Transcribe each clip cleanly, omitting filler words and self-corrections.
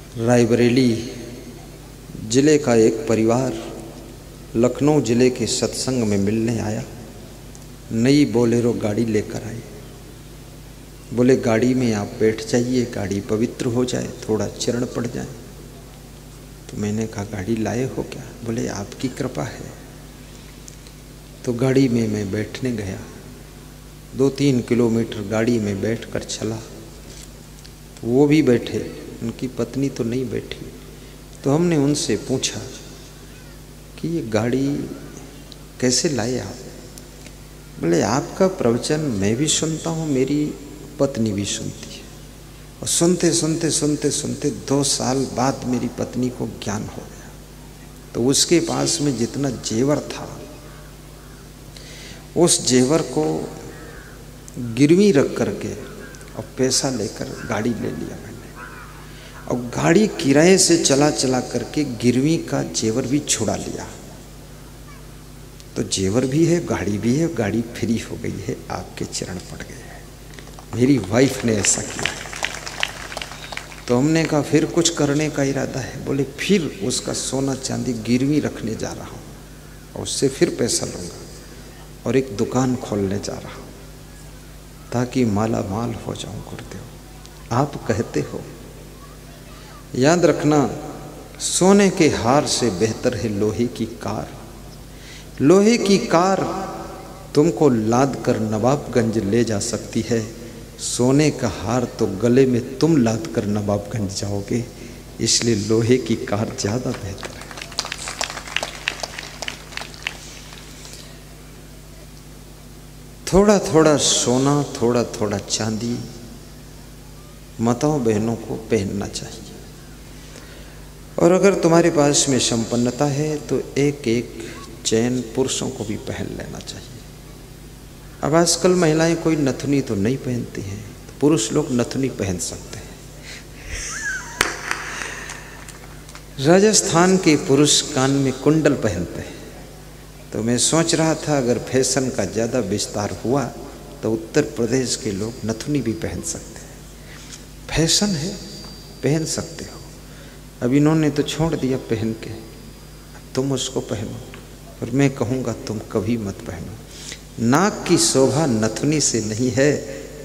रायबरेली ज़िले का एक परिवार लखनऊ ज़िले के सत्संग में मिलने आया। नई बोलेरो गाड़ी लेकर आए। बोले गाड़ी में आप बैठ जाइए, गाड़ी पवित्र हो जाए, थोड़ा चरण पड़ जाए। तो मैंने कहा गाड़ी लाए हो क्या? बोले आपकी कृपा है। तो गाड़ी में मैं बैठने गया। 2-3 किलोमीटर गाड़ी में बैठकर चला। तो वो भी बैठे, उनकी पत्नी तो नहीं बैठी। तो हमने उनसे पूछा कि ये गाड़ी कैसे लाए आप? बोले आपका प्रवचन मैं भी सुनता हूँ, मेरी पत्नी भी सुनती है। और सुनते सुनते सुनते सुनते 2 साल बाद मेरी पत्नी को ज्ञान हो गया। तो उसके पास में जितना जेवर था, उस जेवर को गिरवी रख करके और पैसा लेकर गाड़ी ले लिया मैंने। और गाड़ी किराए से चला चला करके गिरवी का जेवर भी छुड़ा लिया। तो जेवर भी है, गाड़ी भी है, गाड़ी फ्री हो गई है, आपके चरण पड़ गए हैं। मेरी वाइफ ने ऐसा किया है। तो हमने कहा फिर कुछ करने का इरादा है? बोले फिर उसका सोना चांदी गिरवी रखने जा रहा हूँ और उससे फिर पैसा लूँगा और एक दुकान खोलने जा रहा हूँ ताकि माला माल हो जाऊँ। गुरुदेव आप कहते हो, याद रखना, सोने के हार से बेहतर है लोहे की कार। लोहे की कार तुमको लाद कर नवाबगंज ले जा सकती है, सोने का हार तो गले में तुम लाद कर नवाबगंज जाओगे। इसलिए लोहे की कार ज़्यादा बेहतर है। थोड़ा थोड़ा सोना, थोड़ा थोड़ा चांदी माताओं बहनों को पहनना चाहिए। और अगर तुम्हारे पास में संपन्नता है तो एक एक चैन पुरुषों को भी पहन लेना चाहिए। अब आजकल महिलाएं कोई नथुनी तो नहीं पहनती हैं, तो पुरुष लोग नथुनी पहन सकते हैं। राजस्थान के पुरुष कान में कुंडल पहनते हैं। तो मैं सोच रहा था अगर फैशन का ज़्यादा विस्तार हुआ तो उत्तर प्रदेश के लोग नथुनी भी पहन सकते हैं। फैशन है, पहन सकते हो। अब इन्होंने तो छोड़ दिया पहन के, अब तुम उसको पहनो। और मैं कहूँगा तुम कभी मत पहनो। नाक की शोभा नथुनी से नहीं है,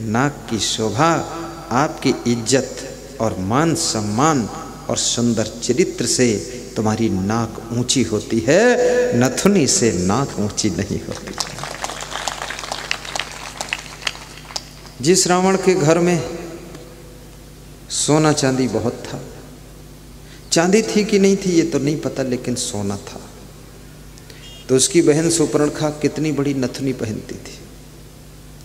नाक की शोभा आपकी इज्जत और मान सम्मान और सुंदर चरित्र से तुम्हारी नाक ऊंची होती है, नथुनी से नाक ऊंची नहीं होती। जिस रावण के घर में सोना चांदी बहुत था, चांदी थी कि नहीं थी ये तो नहीं पता, लेकिन सोना था, तो उसकी बहन सुपर्णखा कितनी बड़ी नथुनी पहनती थी।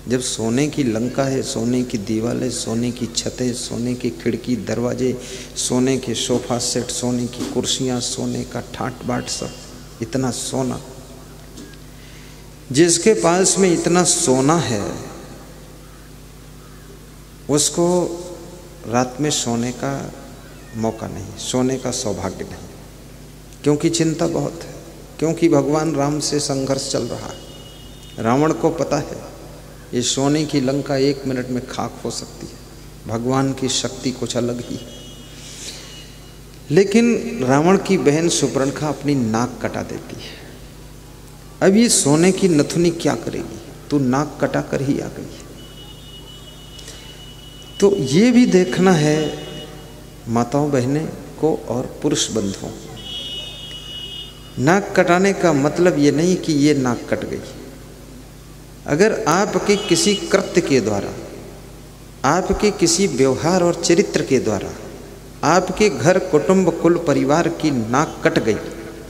जब सोने की लंका है, सोने की दीवारें, सोने की छतें, सोने की खिड़की दरवाजे, सोने के सोफा सेट, सोने की कुर्सियां, सोने का ठाट बाट, सब इतना सोना। जिसके पास में इतना सोना है उसको रात में सोने का मौका नहीं, सोने का सौभाग्य नहीं, क्योंकि चिंता बहुत है, क्योंकि भगवान राम से संघर्ष चल रहा है। रावण को पता है ये सोने की लंका 1 मिनट में खाक हो सकती है, भगवान की शक्ति कुछ अलग ही है। लेकिन रावण की बहन सुपर्णखा अपनी नाक कटा देती है। अब ये सोने की नथुनी क्या करेगी? तू नाक कटा कर ही आ गई। तो ये भी देखना है माताओं बहनें को और पुरुष बंधुओं। नाक कटाने का मतलब ये नहीं कि ये नाक कट गई। अगर आपके किसी कृत्य के द्वारा, आपके किसी व्यवहार और चरित्र के द्वारा आपके घर, कुटुंब, कुल परिवार की नाक कट गई,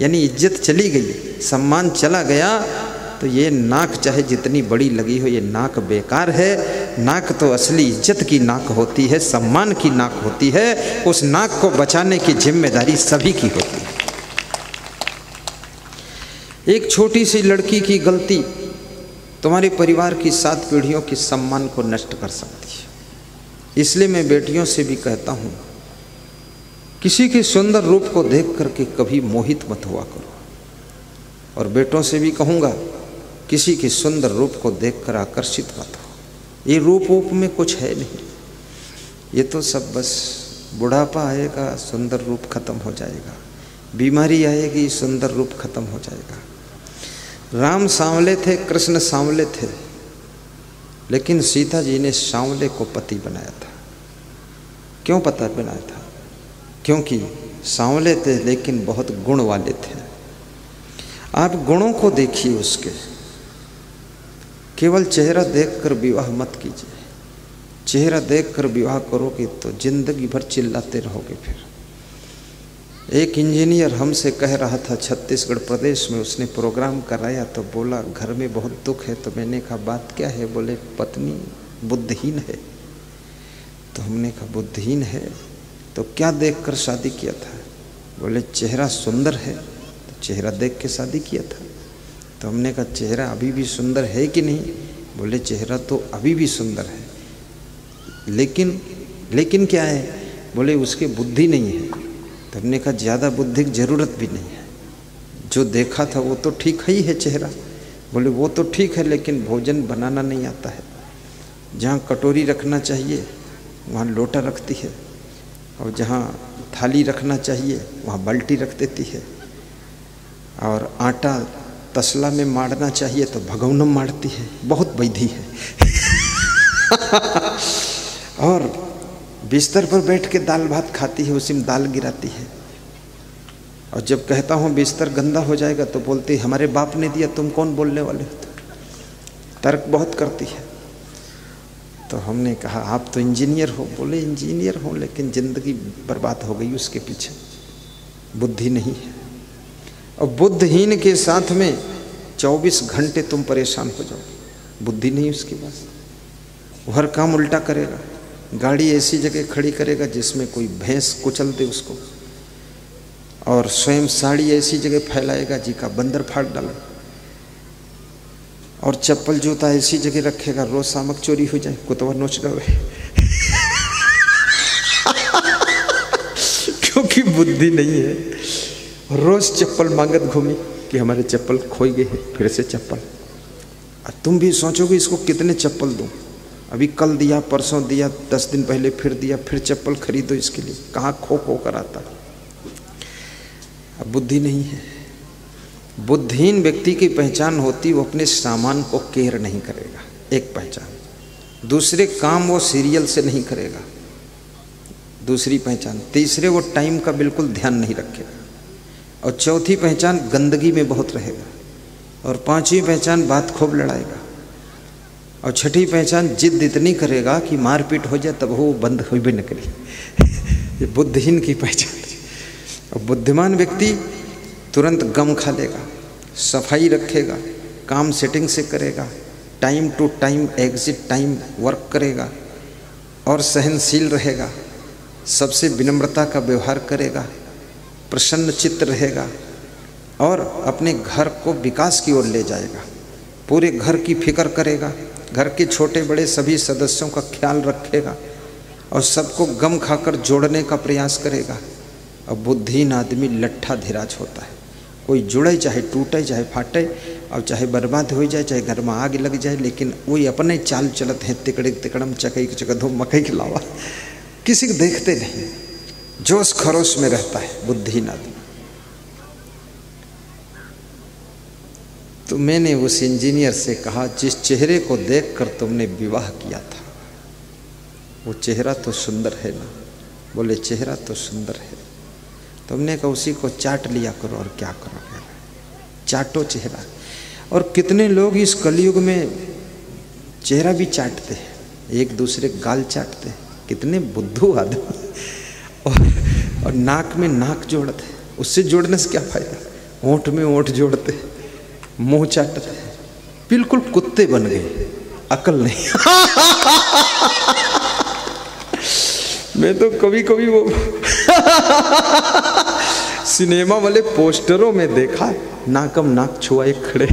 यानी इज्जत चली गई, सम्मान चला गया, तो ये नाक चाहे जितनी बड़ी लगी हो, ये नाक बेकार है। नाक तो असली इज्जत की नाक होती है, सम्मान की नाक होती है। उस नाक को बचाने की जिम्मेदारी सभी की होती है। एक छोटी सी लड़की की गलती तुम्हारे परिवार की 7 पीढ़ियों के सम्मान को नष्ट कर सकती है। इसलिए मैं बेटियों से भी कहता हूँ, किसी के सुंदर रूप को देख करके कभी मोहित मत हुआ करो। और बेटों से भी कहूँगा, किसी के सुंदर रूप को देखकर आकर्षित मत हो। ये रूप में कुछ है नहीं, ये तो सब बस बुढ़ापा आएगा, सुंदर रूप खत्म हो जाएगा, बीमारी आएगी, सुंदर रूप खत्म हो जाएगा। राम सांवले थे, कृष्ण सांवले थे, लेकिन सीता जी ने सांवले को पति बनाया था। क्यों पता बनाया था? क्योंकि सांवले थे लेकिन बहुत गुण वाले थे। आप गुणों को देखिए उसके, केवल चेहरा देखकर विवाह मत कीजिए। चेहरा देखकर विवाह करोगे तो जिंदगी भर चिल्लाते रहोगे। फिर एक इंजीनियर हमसे कह रहा था, छत्तीसगढ़ प्रदेश में उसने प्रोग्राम कराया तो बोला घर में बहुत दुख है। तो मैंने कहा बात क्या है? बोले पत्नी बुद्धिहीन है। तो हमने कहा बुद्धिहीन है तो क्या देखकर शादी किया था? बोले चेहरा सुंदर है तो चेहरा देख के शादी किया था। तो हमने कहा चेहरा अभी भी सुंदर है कि नहीं? बोले चेहरा तो अभी भी सुंदर है, लेकिन क्या है? बोले उसकी बुद्धि नहीं है। तो हमने कहा ज़्यादा बुद्धि की ज़रूरत भी नहीं है, जो देखा था वो तो ठीक ही है चेहरा। बोले वो तो ठीक है लेकिन भोजन बनाना नहीं आता है। जहाँ कटोरी रखना चाहिए वहाँ लोटा रखती है, और जहाँ थाली रखना चाहिए वहाँ बाल्टी रख देती है, और आटा तसला में मारना चाहिए तो भगोनम मारती है। बहुत वैधी है। और बिस्तर पर बैठ के दाल भात खाती है, उसी में दाल गिराती है। और जब कहता हूँ बिस्तर गंदा हो जाएगा तो बोलती है हमारे बाप ने दिया, तुम कौन बोलने वाले हो? तर्क बहुत करती है। तो हमने कहा आप तो इंजीनियर हो। बोले इंजीनियर हो लेकिन ज़िंदगी बर्बाद हो गई उसके पीछे, बुद्धि नहीं है। और बुद्धिहीन के साथ में 24 घंटे तुम परेशान हो जाओ। बुद्धि नहीं उसके पास, वो हर काम उल्टा करेगा। गाड़ी ऐसी जगह खड़ी करेगा जिसमें कोई भैंस कुचल दे उसको, और स्वयं साड़ी ऐसी जगह फैलाएगा जी का बंदर फाड़ डाले, और चप्पल जूता ऐसी जगह रखेगा रोज सामक चोरी हो जाए, कुतवा नोच डाले। क्योंकि बुद्धि नहीं है। रोज चप्पल मांगत घूमी कि हमारे चप्पल खोई गए हैं, फिर से चप्पल। और तुम भी सोचोगे इसको कितने चप्पल दूं? अभी कल दिया, परसों दिया, 10 दिन पहले फिर दिया, फिर चप्पल खरीदो इसके लिए। कहाँ खो खो कर आता। अब बुद्धि नहीं है। बुद्धिहीन व्यक्ति की पहचान होती वो अपने सामान को केयर नहीं करेगा, एक पहचान। दूसरे काम वो सीरियल से नहीं करेगा, दूसरी पहचान। तीसरे वो टाइम का बिल्कुल ध्यान नहीं रखेगा। और चौथी पहचान गंदगी में बहुत रहेगा। और पांचवी पहचान बात खूब लड़ाएगा। और छठी पहचान जिद इतनी करेगा कि मारपीट हो जाए तब वो बंद हो भी न करे। ये बुद्धिहीन की पहचान है। और बुद्धिमान व्यक्ति तुरंत गम खा लेगा, सफाई रखेगा, काम सेटिंग से करेगा, time to time exit time work करेगा, और सहनशील रहेगा, सबसे विनम्रता का व्यवहार करेगा, प्रसन्न चित्त रहेगा, और अपने घर को विकास की ओर ले जाएगा। पूरे घर की फिक्र करेगा, घर के छोटे बड़े सभी सदस्यों का ख्याल रखेगा, और सबको गम खाकर जोड़ने का प्रयास करेगा। और बुद्धिहीन आदमी लट्ठा धीराज होता है। कोई जुड़े चाहे टूटे चाहे फाटे, और चाहे बर्बाद हो जाए, चाहे घर में आग लग जाए, लेकिन वही अपने चाल चलत हैं। तिकड़े तिकड़म चकई चकधो मकई खिलावा, किसी को देखते नहीं, जोश खरोश में रहता है बुद्धिहीन आदमी। तो मैंने उस इंजीनियर से कहा जिस चेहरे को देखकर तुमने विवाह किया था वो चेहरा तो सुंदर है ना? बोले चेहरा तो सुंदर है। तुमने कहा उसी को चाट लिया करो, और क्या करोगे? चाटो चेहरा। और कितने लोग इस कलयुग में चेहरा भी चाटते हैं, एक दूसरे गाल चाटते हैं। कितने बुद्धू आदमी। और नाक में नाक जोड़ते हैं। उससे जोड़ने से क्या फायदा? ओंठ में ओंठ जोड़ते, मुंह चाटते, बिल्कुल कुत्ते बन गए, अकल नहीं। मैं तो कभी कभी वो सिनेमा वाले पोस्टरों में देखा, नाकम नाक छुआए खड़े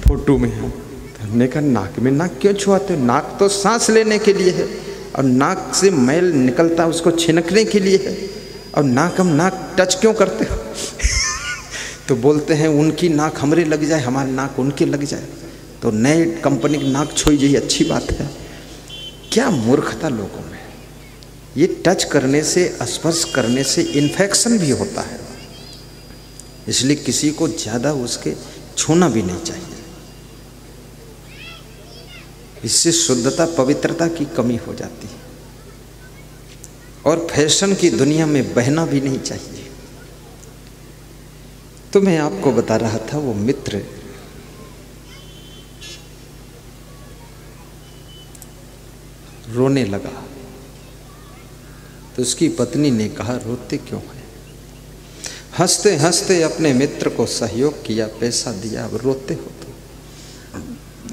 फोटो में। हमने कहा नाक में नाक क्यों छुआते हो? नाक तो सांस लेने के लिए है, और नाक से मैल निकलता उसको छिनकने के लिए है, और नाकम नाक टच क्यों करते हो? तो बोलते हैं उनकी नाक हमरे लग जाए, हमारी नाक उनके लग जाए, तो नए कंपनी की नाक छोई जाइए, अच्छी बात है। क्या मूर्खता लोगों में। ये टच करने से, स्पर्श करने से इन्फेक्शन भी होता है, इसलिए किसी को ज़्यादा उसके छूना भी नहीं चाहिए। इससे शुद्धता, पवित्रता की कमी हो जाती है। और फैशन की दुनिया में बहना भी नहीं चाहिए। तो मैं आपको बता रहा था, वो मित्र रोने लगा तो उसकी पत्नी ने कहा, रोते क्यों है? हंसते हंसते अपने मित्र को सहयोग किया, पैसा दिया, अब रोते हो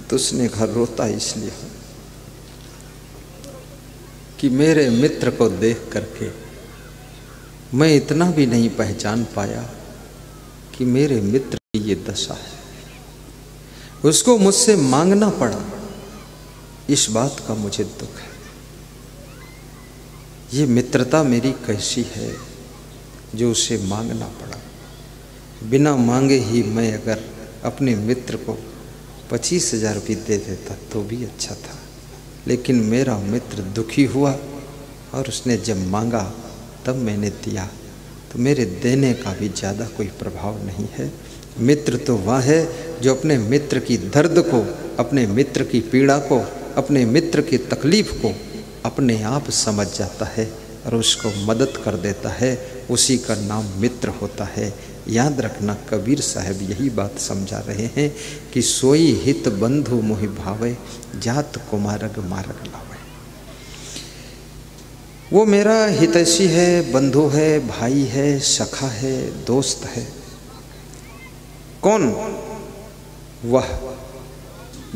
तो उसने कहा, रोता इसलिए हूं कि मेरे मित्र को देख करके मैं इतना भी नहीं पहचान पाया कि मेरे मित्र की ये दशा है। उसको मुझसे मांगना पड़ा, इस बात का मुझे दुख है। ये मित्रता मेरी कैसी है जो उसे मांगना पड़ा। बिना मांगे ही मैं अगर अपने मित्र को 25,000 रुपये दे देता तो भी अच्छा था, लेकिन मेरा मित्र दुखी हुआ और उसने जब मांगा तब मैंने दिया, तो मेरे देने का भी ज़्यादा कोई प्रभाव नहीं है। मित्र तो वह है जो अपने मित्र की दर्द को, अपने मित्र की पीड़ा को, अपने मित्र की तकलीफ़ को अपने आप समझ जाता है और उसको मदद कर देता है, उसी का नाम मित्र होता है। याद रखना, कबीर साहब यही बात समझा रहे हैं कि सोई हित बंधु मोहि भावे, जात कुमारग मार्ग लावे। वो मेरा हितैषी है, बंधु है, भाई है, सखा है, दोस्त है। कौन? वह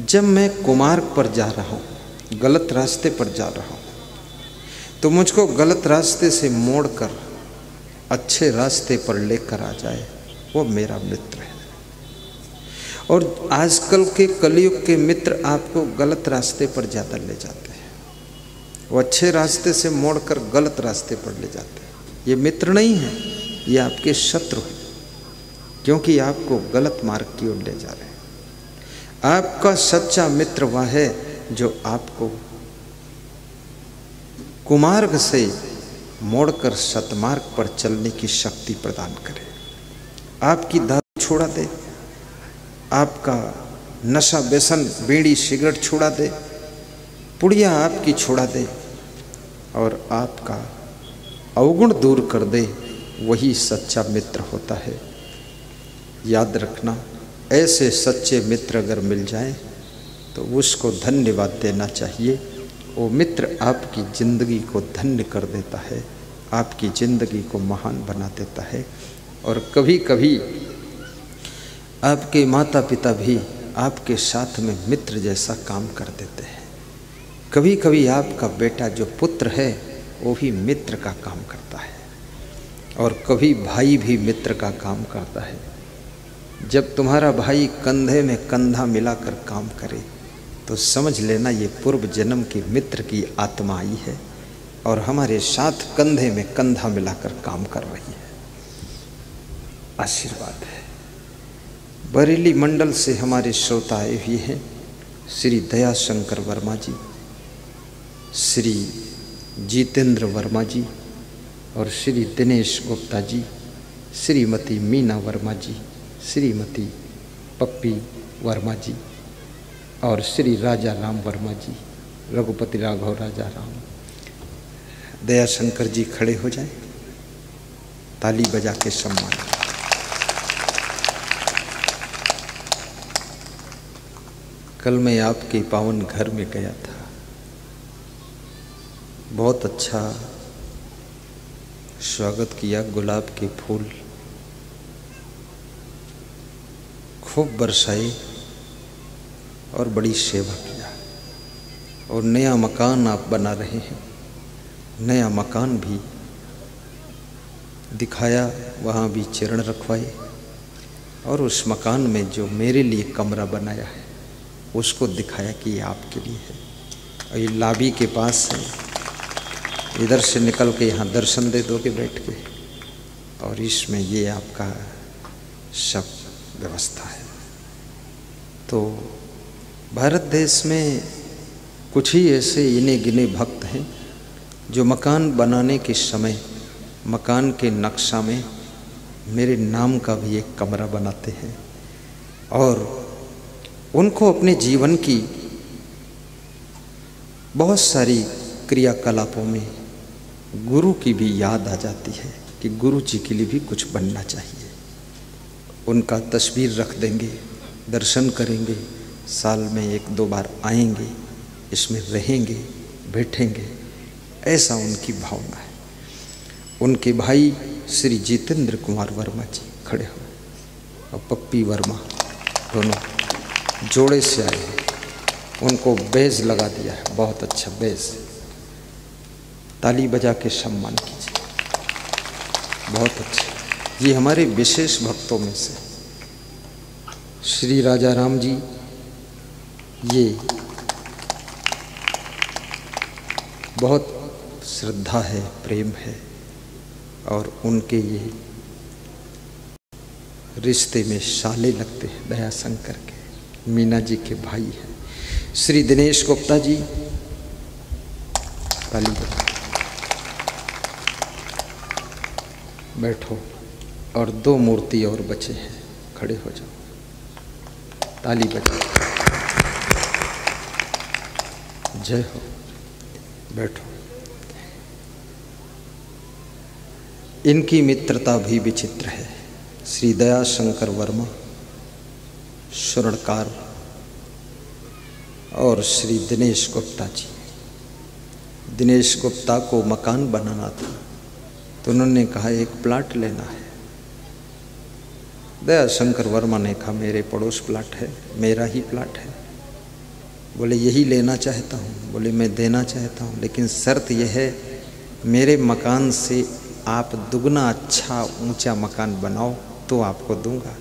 जब मैं कुमार्ग पर जा रहा हूँ, गलत रास्ते पर जा रहा हूँ, तो मुझको गलत रास्ते से मोड़कर अच्छे रास्ते पर लेकर आ जाए, वो मेरा मित्र है। और आजकल के कलयुग के मित्र आपको गलत रास्ते पर ज़्यादा ले जाते हैं, वो अच्छे रास्ते से मोड़कर गलत रास्ते पर ले जाते हैं। ये मित्र नहीं है, ये आपके शत्रु हैं, क्योंकि आपको गलत मार्ग की ओर ले जा रहे हैं। आपका सच्चा मित्र वह है जो आपको कुमार्ग से मोड़कर सतमार्ग पर चलने की शक्ति प्रदान करे। आपकी दारू छुड़ा दे, आपका नशा व्यसन बीड़ी सिगरेट छुड़ा दे, पुड़िया आपकी छुड़ा दे और आपका अवगुण दूर कर दे, वही सच्चा मित्र होता है। याद रखना, ऐसे सच्चे मित्र अगर मिल जाएं तो उसको धन्यवाद देना चाहिए। वो मित्र आपकी ज़िंदगी को धन्य कर देता है, आपकी ज़िंदगी को महान बना देता है। और कभी कभी आपके माता पिता भी आपके साथ में मित्र जैसा काम कर देते हैं। कभी कभी आपका बेटा जो पुत्र है वो भी मित्र का काम करता है, और कभी भाई भी मित्र का काम करता है। जब तुम्हारा भाई कंधे में कंधा मिलाकर काम करे तो समझ लेना ये पूर्व जन्म के मित्र की आत्मा आई है और हमारे साथ कंधे में कंधा मिलाकर काम कर रही है। आशीर्वाद है। बरेली मंडल से हमारे श्रोता आए हुए हैं, श्री दयाशंकर वर्मा जी, श्री जितेंद्र वर्मा जी और श्री दिनेश गुप्ता जी, श्रीमती मीना वर्मा जी, श्रीमती पप्पी वर्मा जी और श्री राजा राम वर्मा जी, रघुपति राघव राजा राम। दयाशंकर जी खड़े हो जाएं, ताली बजा के सम्मान। कल मैं आपके पावन घर में गया था, बहुत अच्छा स्वागत किया, गुलाब के फूल खूब बरसाए और बड़ी सेवा किया। और नया मकान आप बना रहे हैं, नया मकान भी दिखाया, वहाँ भी चरण रखवाए और उस मकान में जो मेरे लिए कमरा बनाया है उसको दिखाया कि ये आपके लिए है। और ये लाबी के पास है, इधर से निकल के यहाँ दर्शन दे दोगे बैठ के, और इसमें ये आपका सब व्यवस्था है। तो भारत देश में कुछ ही ऐसे इने गिने भक्त हैं जो मकान बनाने के समय मकान के नक्शा में मेरे नाम का भी एक कमरा बनाते हैं और उनको अपने जीवन की बहुत सारी क्रियाकलापों में गुरु की भी याद आ जाती है कि गुरु जी के लिए भी कुछ बनना चाहिए। उनका तस्वीर रख देंगे, दर्शन करेंगे, साल में 1-2 बार आएंगे, इसमें रहेंगे, बैठेंगे, ऐसा उनकी भावना है। उनके भाई श्री जितेंद्र कुमार वर्मा जी खड़े हो और पप्पी वर्मा दोनों जोड़े से आए हैं। उनको बेज लगा दिया है, बहुत अच्छा बेज, ताली बजा के सम्मान कीजिए, बहुत अच्छा। ये हमारे विशेष भक्तों में से श्री राजा राम जी, ये बहुत श्रद्धा है, प्रेम है और उनके ये रिश्ते में साले लगते हैं दया शंकर के, मीना जी के भाई हैं। श्री दिनेश गुप्ता जी, ताली बजाओ, बैठो। और 2 मूर्ति और बचे हैं, खड़े हो जाओ, ताली बजाओ, जय हो, बैठो। इनकी मित्रता भी विचित्र है। श्री दया शंकर वर्मा स्वर्णकार और श्री दिनेश गुप्ता जी। दिनेश गुप्ता को मकान बनाना था तो उन्होंने कहा एक प्लाट लेना है। दया शंकर वर्मा ने कहा मेरे पड़ोस प्लाट है, मेरा ही प्लाट है। बोले यही लेना चाहता हूँ। बोले मैं देना चाहता हूँ, लेकिन शर्त यह है मेरे मकान से आप दुगना अच्छा ऊंचा मकान बनाओ तो आपको दूंगा।